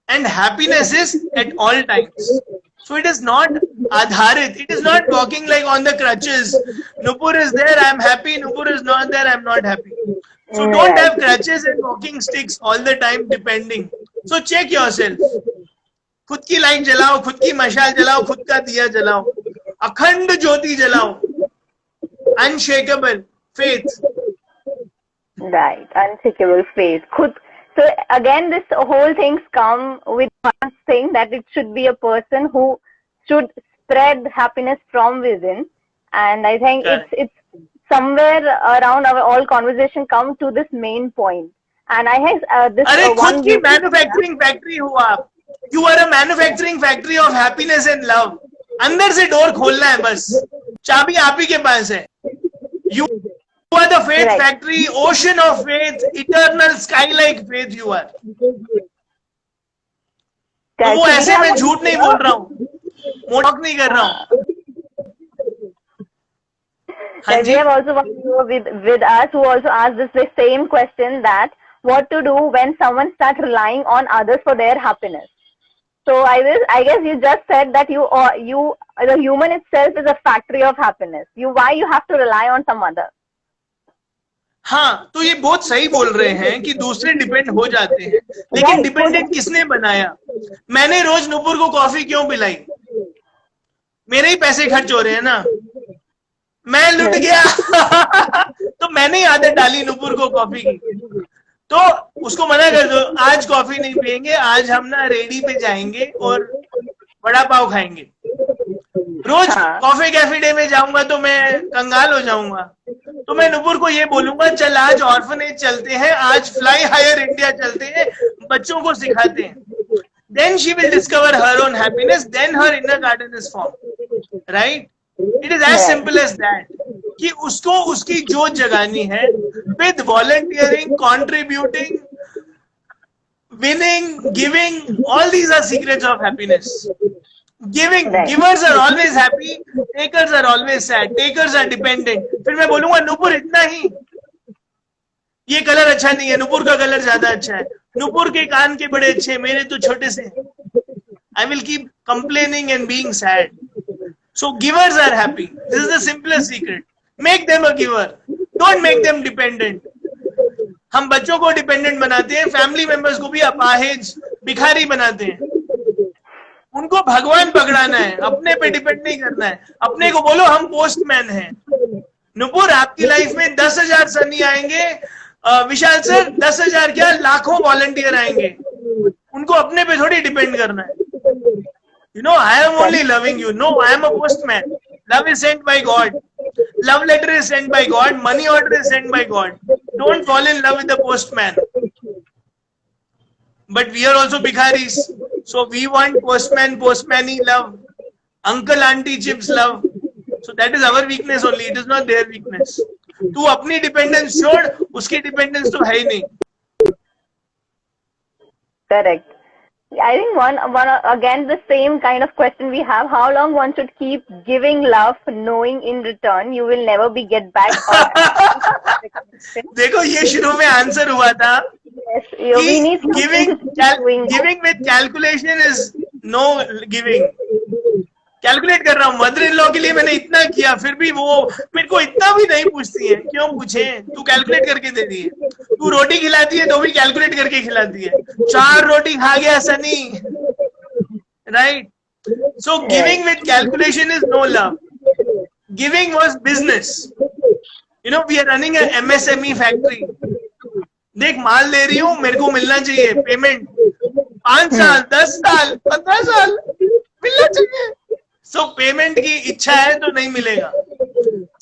And happiness is at all times. So it is not adharit. It is not walking like on the crutches. Nupur is there, I am happy. Nupur is not there, I am not happy. So don't have crutches and walking sticks all the time depending. So check yourself. खुद की light जलाओ, खुद की मशाल जलाओ, खुद का दिया जलाओ, अखंड ज्योति जलाओ. Unshakable faith.
Right, unshakable faith. खुद So again, this whole things come with one thing, that it should be a person who should spread happiness from within. And I think
Correct.
it's somewhere around our all conversation come to this main point. And I think this
अरे खुद
one
की manufacturing factory हो आप. You are a manufacturing factory of happiness and love. अंदर से door खोलना है बस. चाबी आप ही के पास है. You are the faith
Right.
factory, ocean of faith, eternal sky-like faith you are. तो वो ऐसे मैं झूठ नहीं बोल रहा हूँ, मोटॉक नहीं कर रहा हूँ. हाँ
We
ji.
have also one viewer with us who also asked this the same question, that what to do when someone starts relying on others for their happiness. So I guess you just said that the human itself is a factory of happiness. Why you have to rely on some other?
हाँ, तो ये बहुत सही बोल रहे हैं कि दूसरे डिपेंड हो जाते हैं, लेकिन डिपेंडेंट किसने बनाया? मैंने रोज नुपुर को कॉफी क्यों पिलाई? मेरे ही पैसे खर्च हो रहे हैं ना. मैं लुट गया तो मैंने ही आदत डाली नुपुर को कॉफी की. तो उसको मना कर दो, आज कॉफी नहीं पियेंगे, आज हम ना रेडी पे जाएंगे और वड़ा पाव खाएंगे. रोज कॉफी कैफे डे में जाऊंगा तो मैं कंगाल हो जाऊंगा. तो मैं नुपुर को ये बोलूंगा, चल आज ऑर्फनेज चलते हैं, आज फ्लाई हायर इंडिया चलते हैं, बच्चों को सिखाते हैं. Then she will discover her own happiness, then her inner garden is formed. Right? It is as simple as that. कि उसको उसकी जोत जगानी है with volunteering, contributing, winning, giving. All these are secrets of happiness. Giving, givers are always happy, takers are always sad, takers are dependent. फिर मैं बोलूंगा नुपुर इतना ही, ये कलर अच्छा नहीं है, नुपुर का कलर ज्यादा अच्छा है, नुपुर के कान के बड़े अच्छे, मेरे तो छोटे से. I will keep complaining and being sad. So givers are happy. This is the simplest secret. Make them a giver. Don't make them dependent. हम बच्चों को डिपेंडेंट बनाते हैं, फैमिली मेंबर्स को भी अपाहिज, भिखारी बनाते हैं. उनको भगवान पकड़ाना है, अपने पे डिपेंड नहीं करना है. अपने को बोलो हम पोस्टमैन हैं. नुपुर आपकी लाइफ में 10,000 सनी आएंगे, विशाल सर 10,000 क्या लाखों वॉलंटियर आएंगे. उनको अपने पे थोड़ी डिपेंड करना है. You know, I am only loving you. No, I am a postman. Love is sent by God. Love letter is sent by God. Money order is sent by God. Don't fall in love with the postman. But we are also bikharis. So we want postman-y love. Uncle, auntie, chips love. So that is our weakness only. It is not their weakness. तू अपनी dependence छोड़, उसकी dependence तो है ही नहीं.
Correct. I think one again the same kind of question we have. How long one should keep giving love, knowing in return you will never be get back?
देखो ये शुरू में आंसर हुआ था.
Yes, we need
giving with calculation is no giving. Calculate कर रहा हूँ. Mother in law के लिए मैंने इतना किया, फिर भी वो मेरे को इतना भी नहीं पूछती है. क्यों पूछे? तू कैलकुलेट करके दे दी है. तू रोटी खिलाती है तो भी कैलकुलेट करके खिलाती है. 4 रोटी खा गया Sunny. Right? So giving with calculation is no love. Giving was business. You know, we are running a MSME factory. देख माल ले रही हूँ, मेरे को मिलना चाहिए पेमेंट. 5 साल 10 साल 15 साल मिलना चाहिए. सो पेमेंट की इच्छा है तो नहीं मिलेगा.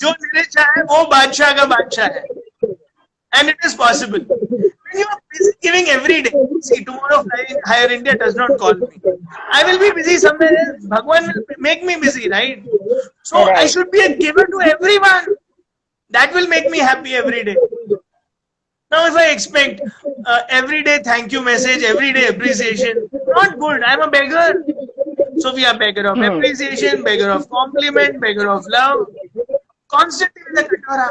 जो निरीक्षा है वो बादशाह का बादशाह है. And it is possible. When you are busy giving every day, see, tomorrow Higher India does not call me. I will be busy somewhere else. Bhagwan will make me busy, right? So I should be a giver to everyone. That will make me happy every day. Now if I expect every day thank you message, every day appreciation, not good. I am a beggar. So we are beggar of appreciation, beggar of compliment, beggar of love. Constantly with the katora.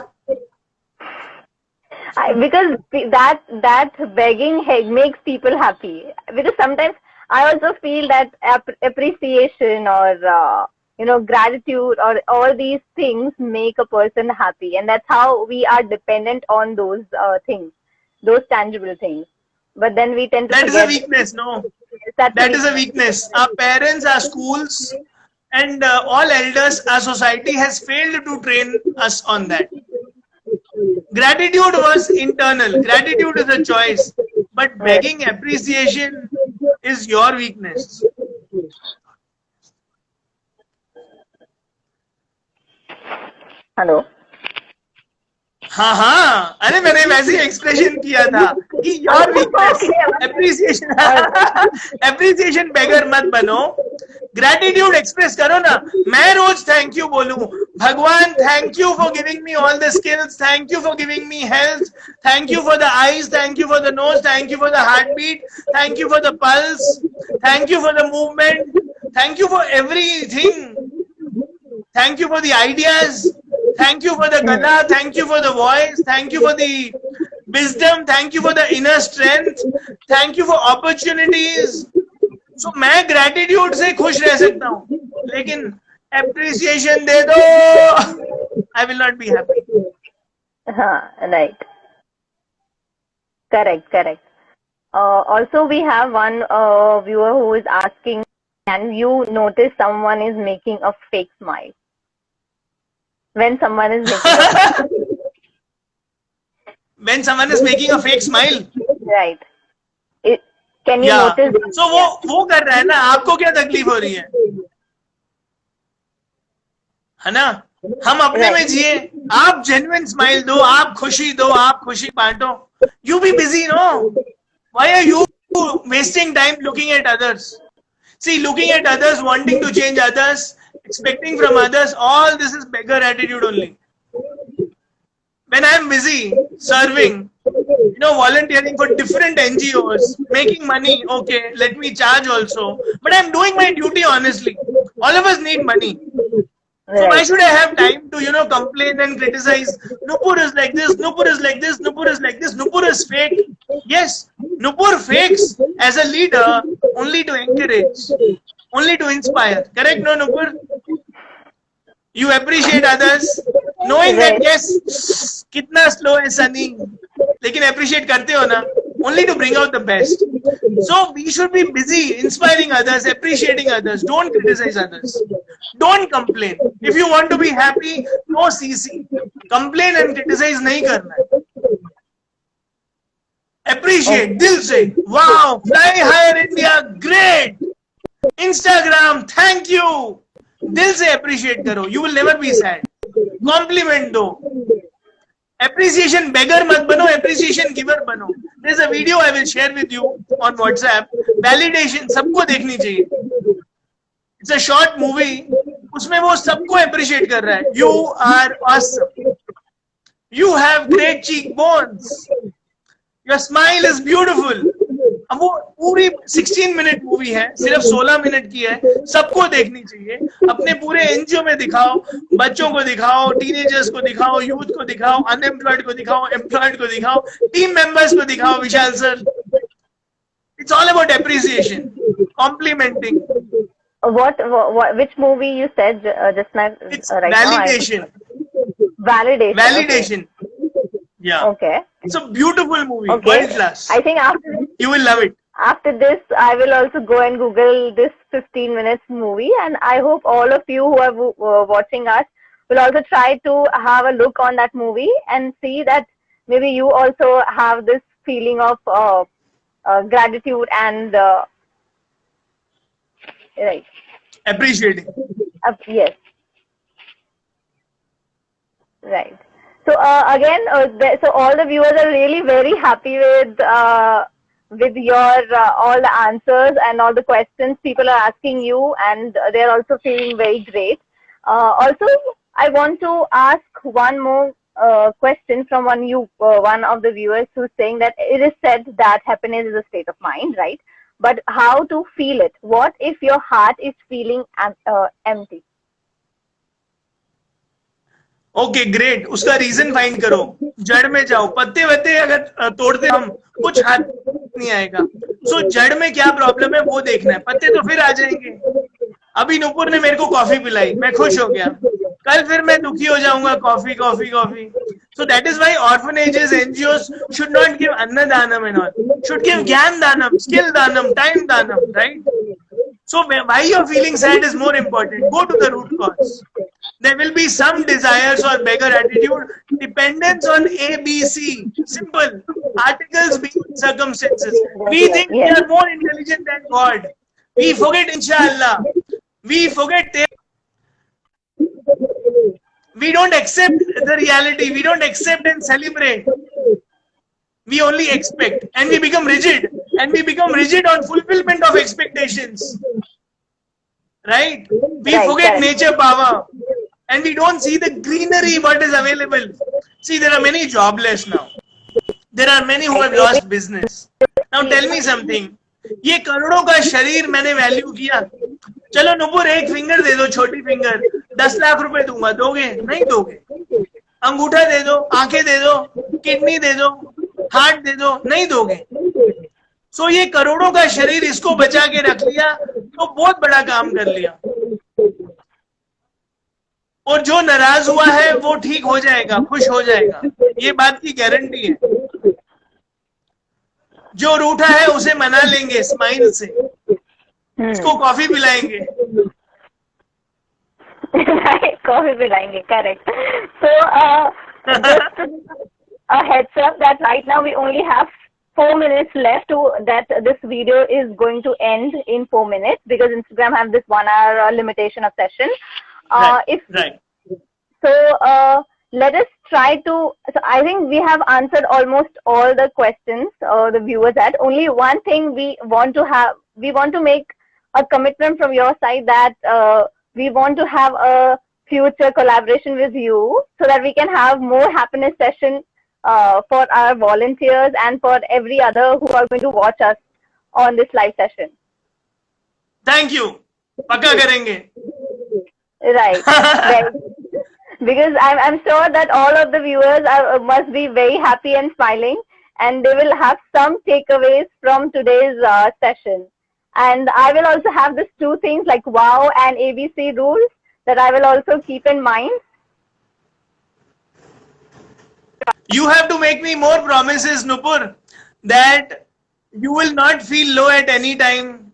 Because that begging makes people happy. Because sometimes I also feel that appreciation or gratitude or all these things make a person happy, and that's how we are dependent on those things, those tangible things. But then we tend to
That is
forget.
a weakness, no?
That
is a weakness. Our parents, our schools, and all elders, our society has failed to train us on that. Gratitude was internal. Gratitude is a choice. but begging appreciation is your weakness.
Hello.
हाँ, अरे मैंने वैसे expression किया था कि your weakness, appreciation बेगर मत बनो, gratitude express करो ना. मैं रोज थैंक यू बोलूं, भगवान thank you for giving me all the skills, thank you for giving me health, thank you for the eyes, thank you for the nose, thank you for the heart beat, thank you for the pulse, thank you for the movement, thank you for everything, thank you for the ideas, thank you for the gala, thank you for the voice, thank you for the wisdom, thank you for the inner strength, thank you for opportunities. So मैं gratitude से खुश रह सकता हूँ, लेकिन appreciation दे दो, I will not be happy.
हाँ, right. Correct. Also, we have one viewer who is asking, can you notice someone is making a fake smile? When someone is making
a fake smile,
right? Can you notice?
So वो कर रहा है ना, आपको क्या तकलीफ हो रही है ना? हम अपने में जिए, आप जेन्युइन स्माइल दो, आप खुशी दो, आप खुशी बांटो. You be busy, no? Why are you wasting time looking at others? See, looking at others, wanting to change others, expecting from others, all this is beggar attitude only. When I am busy serving, volunteering for different NGOs, making money, okay, let me charge also. But I am doing my duty honestly. All of us need money. So why should I have time to, complain and criticize? Nupur is like this, Nupur is like this, Nupur is like this, Nupur is fake. Yes, Nupur fakes as a leader only to encourage, only to inspire. Correct, no, Nupur? You appreciate others, knowing that, yes, kitna slow hai Sunny, lekin appreciate karte ho na, only to bring out the best. So we should be busy inspiring others, appreciating others. Don't criticize others. Don't complain. If you want to be happy, no CC. Complain and criticize nahi karna hai. Appreciate, dil se. Wow, fly higher India, great. Instagram, thank you. Dil se appreciate karo. You will never be sad. Compliment do. Appreciation beggar mat bano, appreciation giver bano. There's a video I will share with you on WhatsApp. Validation सबको देखनी चाहिए. It's a short movie. उसमें वो सबको appreciate कर रहा है. You are awesome. You have great cheekbones. Your smile is beautiful. अब वो पूरी 16 मिनट मूवी है, सिर्फ 16 मिनट की है, सबको देखनी चाहिए. अपने पूरे एनजीओ में दिखाओ, बच्चों को दिखाओ, टीनेजर्स को दिखाओ, यूथ को दिखाओ, अनएम्प्लॉयड को दिखाओ, एम्प्लॉयड को दिखाओ, टीम मेंबर्स को दिखाओ. Vishal sir, it's all about appreciation, complimenting.
Which movie you said just now?
It's validation. Validation. Yeah.
Okay.
It's a beautiful movie.
Okay.
World class.
I think after
You will love it.
After this, I will also go and Google this 15 minutes movie, and I hope all of you who are watching us will also try to have a look on that movie and see that maybe you also have this feeling of gratitude and right.
Appreciating.
Yes. Right. So again, so all the viewers are really very happy with your all the answers and all the questions people are asking you, and they are also feeling very great. Also, I want to ask one more question from one of the viewers who's saying that it is said that happiness is a state of mind, right? But how to feel it? What if your heart is feeling empty?
Okay great. उसका reason find करो, जड़ में जाओ. पत्ते वत्ते अगर तोड़ते हम, कुछ हाथ नहीं आएगा. सो जड़ में क्या प्रॉब्लम है वो देखना है. पत्ते तो फिर आ जाएंगे. अभी नुपुर ने मेरे को कॉफी पिलाई, मैं खुश हो गया. कल फिर मैं दुखी हो जाऊंगा, coffee coffee coffee. So that is why orphanages, NGOs should not give annadhanam and all. Should give gyan dhanam, skill dhanam, time dhanam, right? So why you're feeling sad is more important. Go to the root cause. There will be some desires or beggar attitude, dependence on A, B, C. Simple. Articles being circumstances. We think we
Yes.
are more intelligent than God. We forget inshallah. We forget. We don't accept the reality. We don't accept and celebrate. We only expect. And we become rigid. And we become rigid on fulfillment of expectations. Right? We
Right,
forget
correct.
nature power. And we don't see the greenery what is available. See, there are many jobless now. There are many who have lost business. Now tell me something. ये करोड़ों का शरीर मैंने value किया. चलो नुपुर एक finger दे दो, छोटी फिंगर, 10 लाख रुपए दूंगा, दोगे? नहीं दोगे. अंगूठा दे दो, आंखें दे दो, किडनी दे दो, हार्ट दे दो, नहीं दोगे. सो ये करोड़ों का शरीर इसको बचा के रख लिया तो बहुत बड़ा काम कर लिया. और जो नाराज हुआ है वो ठीक हो जाएगा, खुश हो जाएगा. ये बात की गारंटी है. जो रूठा है उसे मना लेंगे स्माइल से, उसको कॉफी पिलाएंगे.
Right, coffee pilaenge, correct. So, just a heads up that right now we only have 4 minutes left to that this video is going to end in 4 minutes because Instagram have this 1 hour limitation of session.
Right.
So, let us try to, so I think we have answered almost all the questions the viewers had. Only one thing we want to make a commitment from your side that we want to have a future collaboration with you so that we can have more happiness session for our volunteers and for every other who are going to watch us on this live session.
Thank you. पक्का करेंगे.
Right. Right. Because I'm sure that all of the viewers must be very happy and smiling, and they will have some takeaways from today's session. And I will also have these 2 things like wow and ABC rules that I will also keep in mind.
You have to make me more promises, Nupur, that you will not feel low at any time.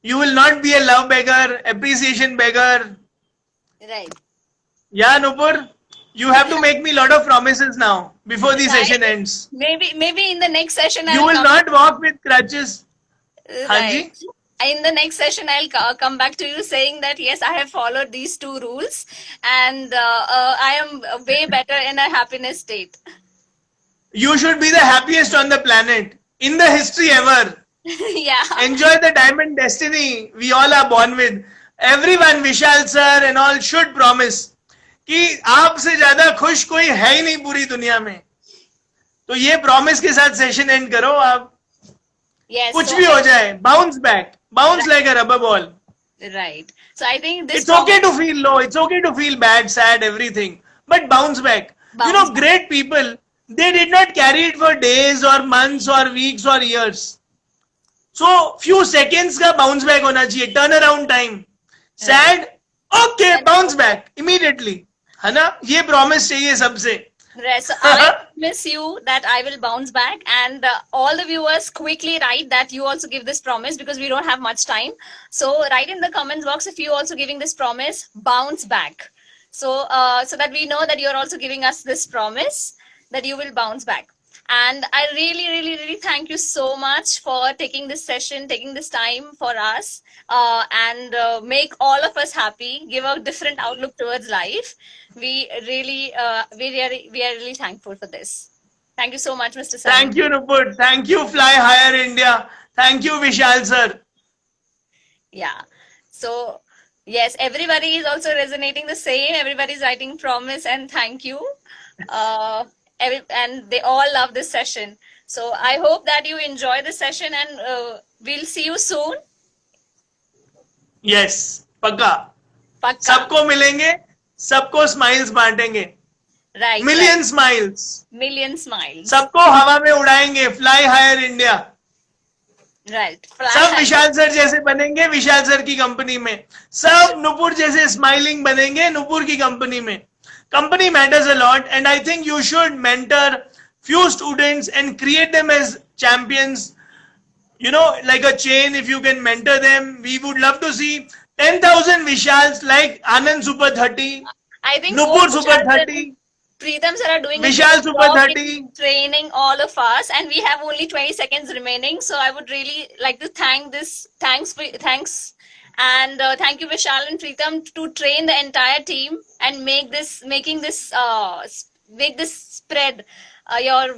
You will not be a love beggar, appreciation beggar.
Right.
Yeah, Nupur, you have to make me a lot of promises now before the session ends.
Maybe in the next session
You will not walk with crutches.
Right. In the next session, I'll come back to you saying that yes, I have followed these 2 rules, and I am way better in a happiness state.
You should be the happiest on the planet in the history ever.
Yeah.
Enjoy the diamond destiny we all are born with. Everyone, Vishal sir and all should promise कि आपसे ज्यादा खुश कोई है ही नहीं पूरी दुनिया में. तो ये प्रॉमिस के साथ सेशन एंड करो आप.
Yes.
कुछ भी हो जाए, bounce back, bounce like a rubber ball.
Right. So I think this.
It's okay to feel low. It's okay to feel bad, sad, everything. But bounce back. You know, great people, they did not carry it for days or months or weeks or years. So few seconds का bounce back होना चाहिए. Turnaround time. Sad. Okay, bounce back immediately. है ना? ये promise चाहिए सबसे.
Right. So I promise you that I will bounce back, and all the viewers quickly write that you also give this promise because we don't have much time. So write in the comments box if you also giving this promise, bounce back. So so that we know that you're also giving us this promise that you will bounce back. And I really thank you so much for taking this session, taking this time for us, and make all of us happy, give a different outlook towards life. We are really thankful for this. Thank you so much, Mr. Sam.
Thank you, Nupur. Thank you, Fly Higher India. Thank you, Vishal sir.
Yeah. So yes, everybody is also resonating the same. Everybody is writing promise and thank you. And they all love this session. So I hope that you enjoy the session, and we'll see you soon.
Yes, पक्का.
Pakka.
सबको मिलेंगे, सबको smiles बांटेंगे.
Right.
Million smiles.
Million smiles.
सबको हवा में उड़ाएंगे. Fly higher India.
Right.
सब विशाल सर जैसे बनेंगे विशाल सर की कंपनी में. सब नुपुर जैसे स्माइलिंग बनेंगे नुपुर की कंपनी में. Company matters a lot, and I think you should mentor few students and create them as champions. You know, like a chain, if you can mentor them. We would love to see 10,000 Vishals like Anand Super 30,
I think
Nupur
both
Super
Vishal
30,
Preetham sir are doing a
Vishal
great
Super
job
30.
in training all of us, and we have only 20 seconds remaining. So I would really like to thanks, and thank you Vishal and Preetham to train the entire team and make this spread your